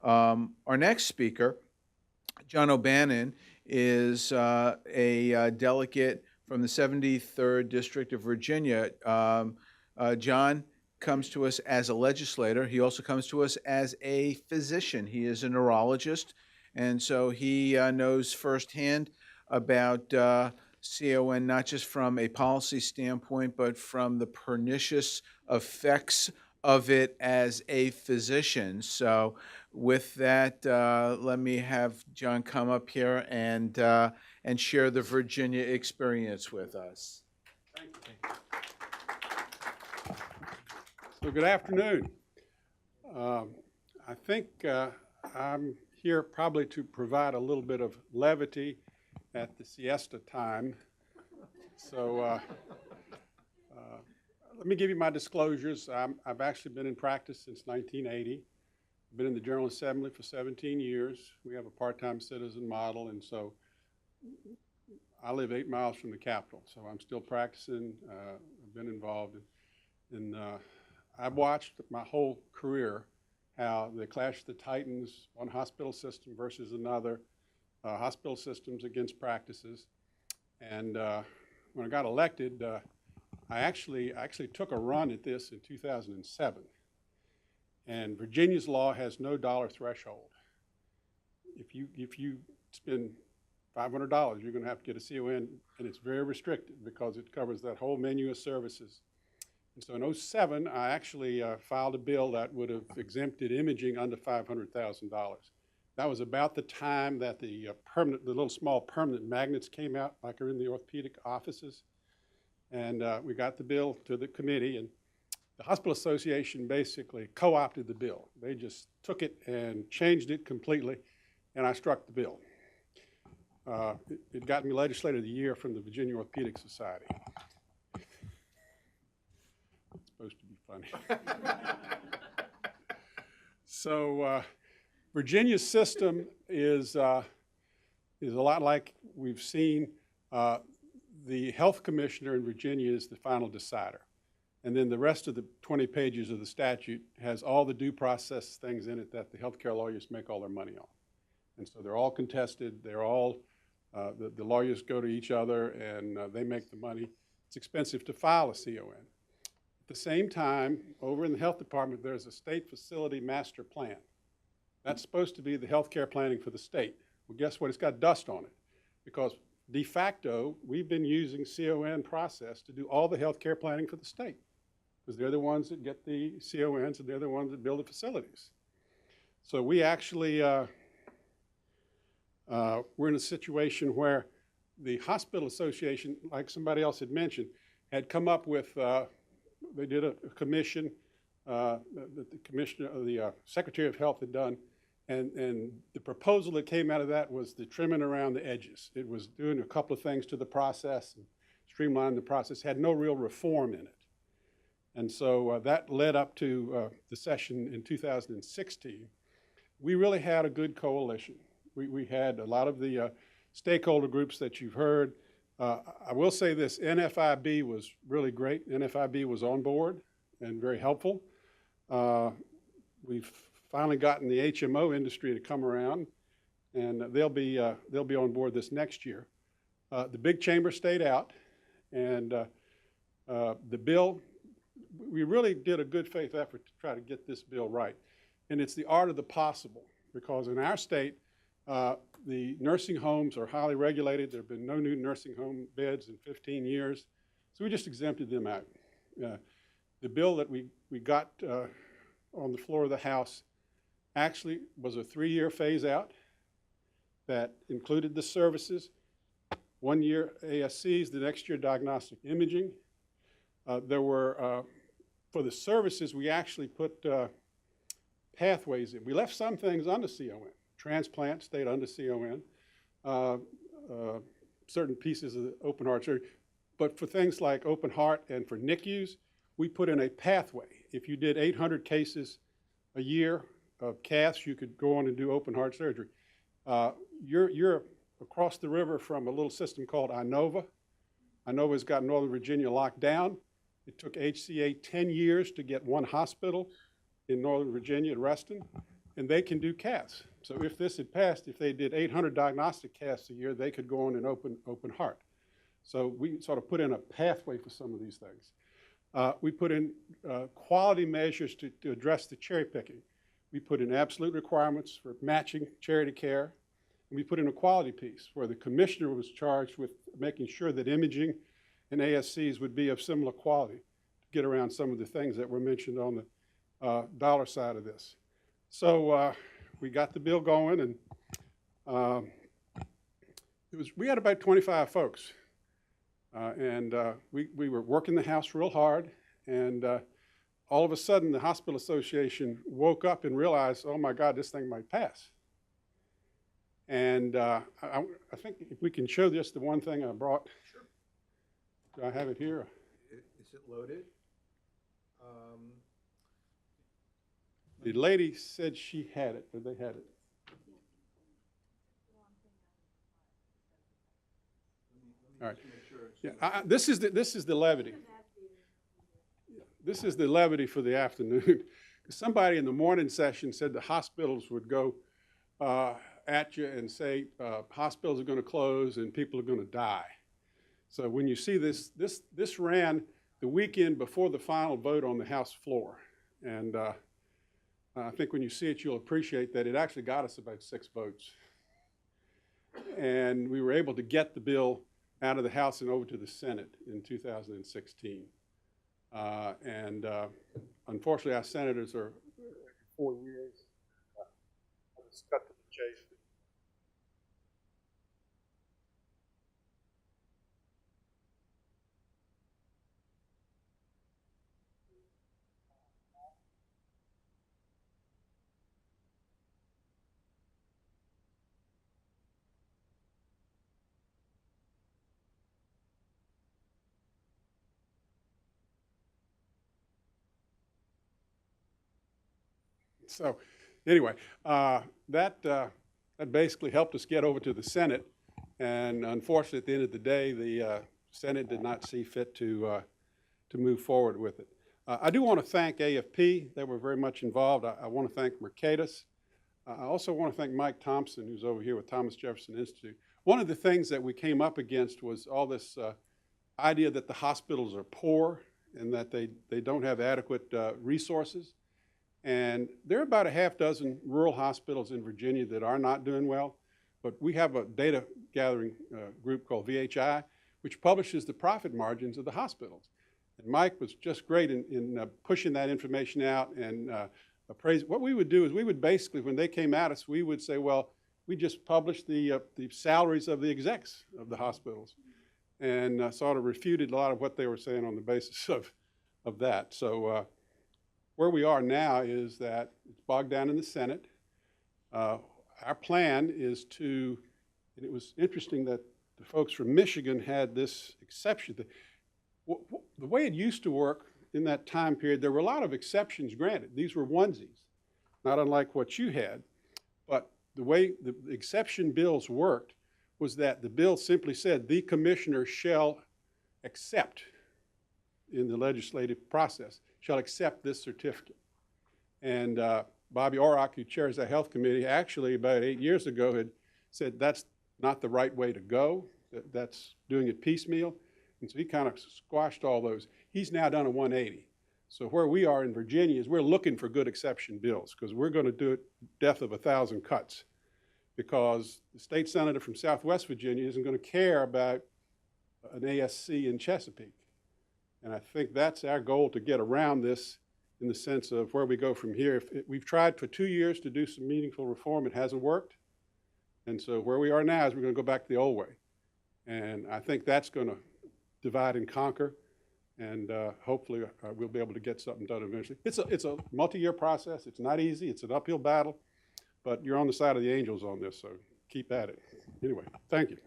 Our next speaker, John Obannon, is a delegate from the 73rd District of Virginia. John comes to us as a legislator. He also comes to us as a physician. He is a neurologist, and so he knows firsthand about CON, not just from a policy standpoint, but from the pernicious effects of it as a physician. So with that, let me have John come up here and share the Virginia experience with us. Thank you. So good afternoon. I think I'm here probably to provide a little bit of levity at the siesta time. So let me give you my disclosures. I've actually been in practice since 1980. I've been in the General Assembly for 17 years. We have a part-time citizen model, and so I live 8 miles from the Capitol, so I'm still practicing. I've been involved in I've watched my whole career how the clash of the titans, one hospital system versus another, hospital systems against practices. And when I got elected, I actually took a run at this in 2007. And Virginia's law has no dollar threshold. If you spend $500, you're going to have to get a CON, and it's very restricted because it covers that whole menu of services. And so in 2007, I actually filed a bill that would have exempted imaging under $500,000. That was about the time that the little small permanent magnets came out, like are in the orthopedic offices. And we got the bill to the committee, and the Hospital Association basically co-opted the bill. They just took it and changed it completely, and I struck the bill. It got me Legislator of the Year from the Virginia Orthopedic Society. It's supposed to be funny. So Virginia's system is a lot like we've seen. The health commissioner in Virginia is the final decider. And then the rest of the 20 pages of the statute has all the due process things in it that the healthcare lawyers make all their money on. And so they're all contested. They're all, the lawyers go to each other and they make the money. It's expensive to file a CON. At the same time, over in the health department, there's a state facility master plan. That's supposed to be the healthcare planning for the state. Well, guess what? It's got dust on it because de facto, we've been using CON process to do all the healthcare planning for the state because they're the ones that get the CONs and they're the ones that build the facilities. So we actually, we're in a situation where the Hospital Association, like somebody else had mentioned, had come up with, they did a commission that the commissioner, the Secretary of Health had done, and the proposal that came out of that was the trimming around the edges. It was doing a couple of things to the process and streamlining the process, had no real reform in it. And so that led up to the session in 2016. We really had a good coalition. We had a lot of the stakeholder groups that you've heard. I will say this, NFIB was really great. NFIB was on board and very helpful. We've finally gotten the HMO industry to come around, and they'll be on board this next year. The big chamber stayed out, and the bill, we really did a good faith effort to try to get this bill right. And it's the art of the possible, because in our state, the nursing homes are highly regulated. There have been no new nursing home beds in 15 years, so we just exempted them out. The bill that we got on the floor of the House actually was a 3-year phase out that included the services, 1 year ASCs, the next year diagnostic imaging. There were, for the services, we actually put pathways in. We left some things under CON. Transplant stayed under CON. Certain pieces of the open heart surgery. But for things like open heart and for NICUs, we put in a pathway. If you did 800 cases a year of caths, you could go on and do open heart surgery. You're across the river from a little system called Inova. Inova's got Northern Virginia locked down. It took HCA 10 years to get one hospital in Northern Virginia at Reston. and they can do casts. So if this had passed, if they did 800 diagnostic casts a year, they could go on an open heart. So we sort of put in a pathway for some of these things. We put in quality measures to address the cherry picking. We put in absolute requirements for matching charity care. And we put in a quality piece where the commissioner was charged with making sure that imaging and ASCs would be of similar quality to get around some of the things that were mentioned on the dollar side of this. So we got the bill going, and we had about 25 folks. We were working the House real hard, and all of a sudden the Hospital Association woke up and realized, oh my God, this thing might pass. And I think if we can show just the one thing I brought. Sure. Do I have it here? Is it loaded? The lady said she had it, or they had it. All right. Yeah, this is the levity. This is the levity for the afternoon. Somebody in the morning session said the hospitals would go at you and say hospitals are going to close and people are going to die. So when you see this ran the weekend before the final vote on the House floor, and I think when you see it, you'll appreciate that it actually got us about 6 votes, and we were able to get the bill out of the House and over to the Senate in 2016. Unfortunately, our senators are 4 years. I'll just cut to the chase. So anyway, that basically helped us get over to the Senate. And unfortunately, at the end of the day, the Senate did not see fit to move forward with it. I do want to thank AFP. They were very much involved. I want to thank Mercatus. I also want to thank Mike Thompson, who's over here with Thomas Jefferson Institute. One of the things that we came up against was all this idea that the hospitals are poor and that they don't have adequate resources. And there are about a half dozen rural hospitals in Virginia that are not doing well, but we have a data gathering group called VHI, which publishes the profit margins of the hospitals. And Mike was just great in pushing that information out and appraise. What we would do is we would basically, when they came at us, we would say, well, we just published the salaries of the execs of the hospitals, and sort of refuted a lot of what they were saying on the basis of that. So where we are now is that it's bogged down in the Senate. Our plan is to, and it was interesting that the folks from Michigan had this exception. The way it used to work in that time period, there were a lot of exceptions granted. These were onesies, not unlike what you had. But the way the exception bills worked was that the bill simply said the commissioner shall accept, in the legislative process, shall accept this certificate. And Bobby Orrock, who chairs the health committee, actually about 8 years ago had said that's not the right way to go, that's doing it piecemeal. And so he kind of squashed all those. He's now done a 180. So where we are in Virginia is we're looking for good exception bills because we're going to do it death of 1,000 cuts, because the state senator from Southwest Virginia isn't going to care about an ASC in Chesapeake. And I think that's our goal, to get around this in the sense of where we go from here. We've tried for 2 years to do some meaningful reform. It hasn't worked. And so where we are now is we're going to go back to the old way. And I think that's going to divide and conquer. And hopefully we'll be able to get something done eventually. It's a multi-year process. It's not easy. It's an uphill battle. But you're on the side of the angels on this, so keep at it. Anyway, thank you.